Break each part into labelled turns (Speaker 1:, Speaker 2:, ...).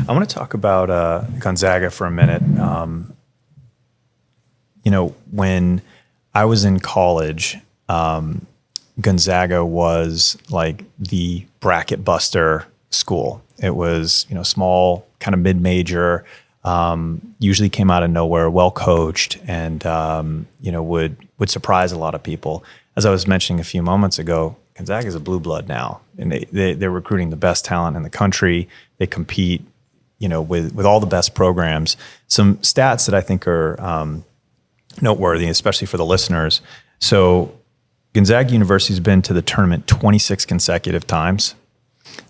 Speaker 1: I want to talk about Gonzaga for a minute. When I was in college, Gonzaga was like the bracket buster school. It was, small, kind of mid-major, usually came out of nowhere, well coached, and would surprise a lot of people. As I was mentioning a few moments ago, Gonzaga is a blue blood now, and they're recruiting the best talent in the country. They compete, with all the best programs. Some stats that I think are noteworthy, especially for the listeners. So Gonzaga University has been to the tournament 26 consecutive times.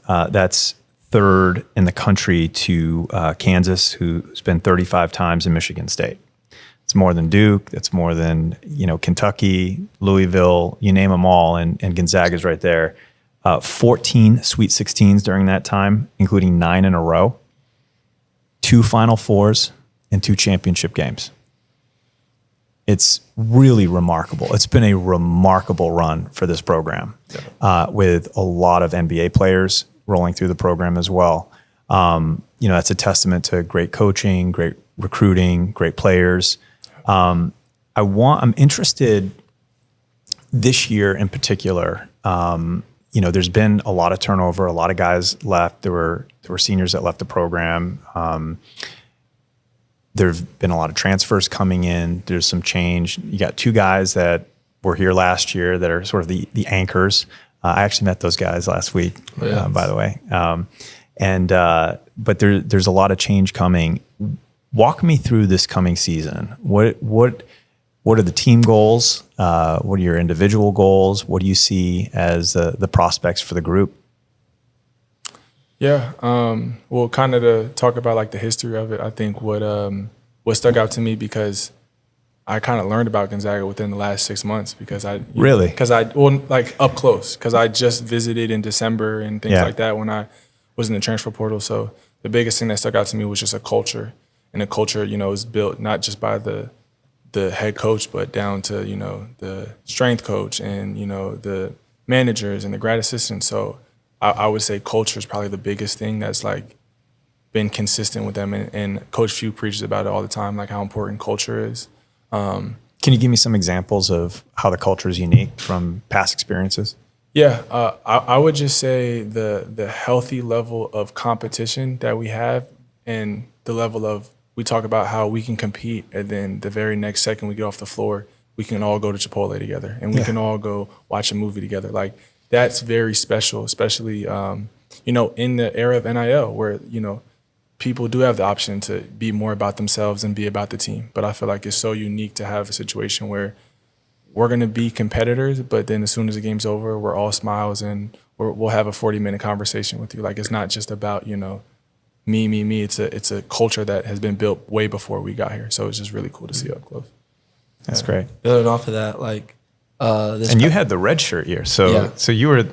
Speaker 1: That's third in the country to Kansas, who's been 35 times, in Michigan State. It's more than Duke. That's more than, Kentucky, Louisville, you name them all, and Gonzaga's right there. 14 Sweet 16s during that time, including 9 in a row, 2 Final Fours, and 2 championship games. It's really remarkable. It's been a remarkable run for this program, with a lot of NBA players rolling through the program as well. That's a testament to great coaching, great recruiting, great players. I'm interested this year in particular. There's been a lot of turnover. A lot of guys left. There were seniors that left the program. There've been a lot of transfers coming in. There's some change. You got 2 guys that were here last year that are sort of the anchors. I actually met those guys last week, by the way. But there's a lot of change coming. Walk me through this coming season. What are the team goals? What are your individual goals? What do you see as the prospects for the group?
Speaker 2: Yeah, well, kind of to talk about like the history of it, I think what stuck out to me, because I kind of learned about Gonzaga within the last 6 months, because up close, because I just visited in December and things like that when I was in the transfer portal. So the biggest thing that stuck out to me was just a culture, and a culture, is built not just by the head coach, but down to, the strength coach and, the managers and the grad assistants. So I would say culture is probably the biggest thing that's like been consistent with them, and Coach Few preaches about it all the time, like how important culture is.
Speaker 1: Can you give me some examples of how the culture is unique from past experiences?
Speaker 2: Yeah, I would just say the healthy level of competition that we have, and the level of, we talk about how we can compete, and then the very next second we get off the floor, we can all go to Chipotle together, and we can all go watch a movie together. Like, that's very special, especially, in the era of NIL, where, people do have the option to be more about themselves and be about the team. But I feel like it's so unique to have a situation where we're going to be competitors, but then as soon as the game's over, we're all smiles, and we'll have a 40-minute conversation with you. Like, it's not just about, me. It's a culture that has been built way before we got here. So it's just really cool to see up close.
Speaker 1: That's great.
Speaker 3: Building off of that,
Speaker 1: and you had the red shirt year, so you were you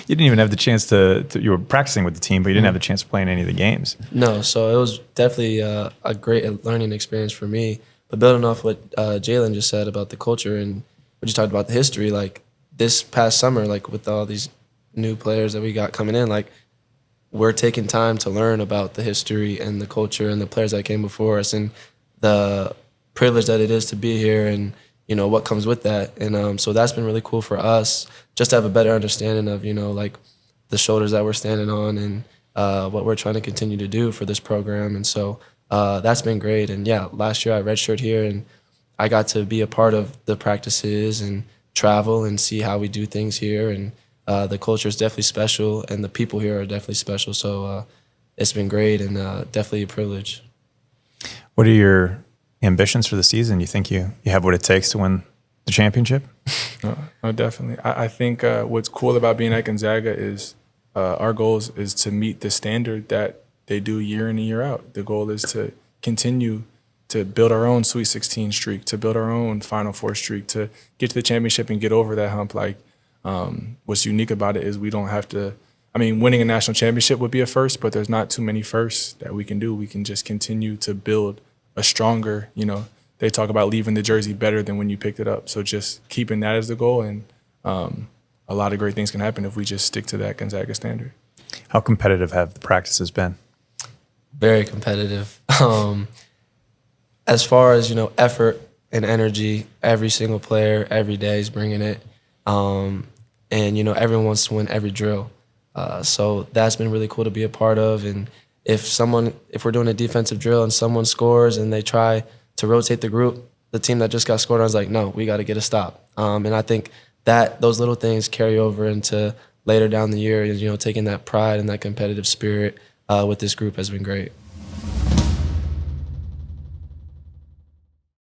Speaker 1: didn't even have the chance to you were practicing with the team, but you didn't have the chance to play in any of the games.
Speaker 3: No, so it was definitely a great learning experience for me. But building off what Jalen just said about the culture, and what you talked about the history, like this past summer, like with all these new players that we got coming in, like we're taking time to learn about the history and the culture and the players that came before us, and the privilege that it is to be here, and what comes with that. And so that's been really cool for us, just to have a better understanding of, like the shoulders that we're standing on, and what we're trying to continue to do for this program. And so that's been great. And yeah, last year I redshirted here, and I got to be a part of the practices and travel and see how we do things here. And the culture is definitely special, and the people here are definitely special. So it's been great, and definitely a privilege.
Speaker 1: What are your ambitions for the season? You think you have what it takes to win the championship?
Speaker 2: No, definitely. I think what's cool about being at Gonzaga is our goal is to meet the standard that they do year in and year out. The goal is to continue to build our own Sweet 16 streak, to build our own Final Four streak, to get to the championship and get over that hump. Like, what's unique about it is we don't have to, winning a national championship would be a first, but there's not too many firsts that we can do. We can just continue to build a stronger, they talk about leaving the jersey better than when you picked it up. So just keeping that as the goal, and a lot of great things can happen if we just stick to that Gonzaga standard.
Speaker 1: How competitive have the practices been?
Speaker 3: Very competitive. As far as, effort and energy, every single player, every day is bringing it. And, everyone wants to win every drill. So that's been really cool to be a part of. And if we're doing a defensive drill and someone scores and they try to rotate the group, the team that just got scored on is like, no, we got to get a stop. And I think that those little things carry over into later down the year. And, taking that pride and that competitive spirit with this group has been great.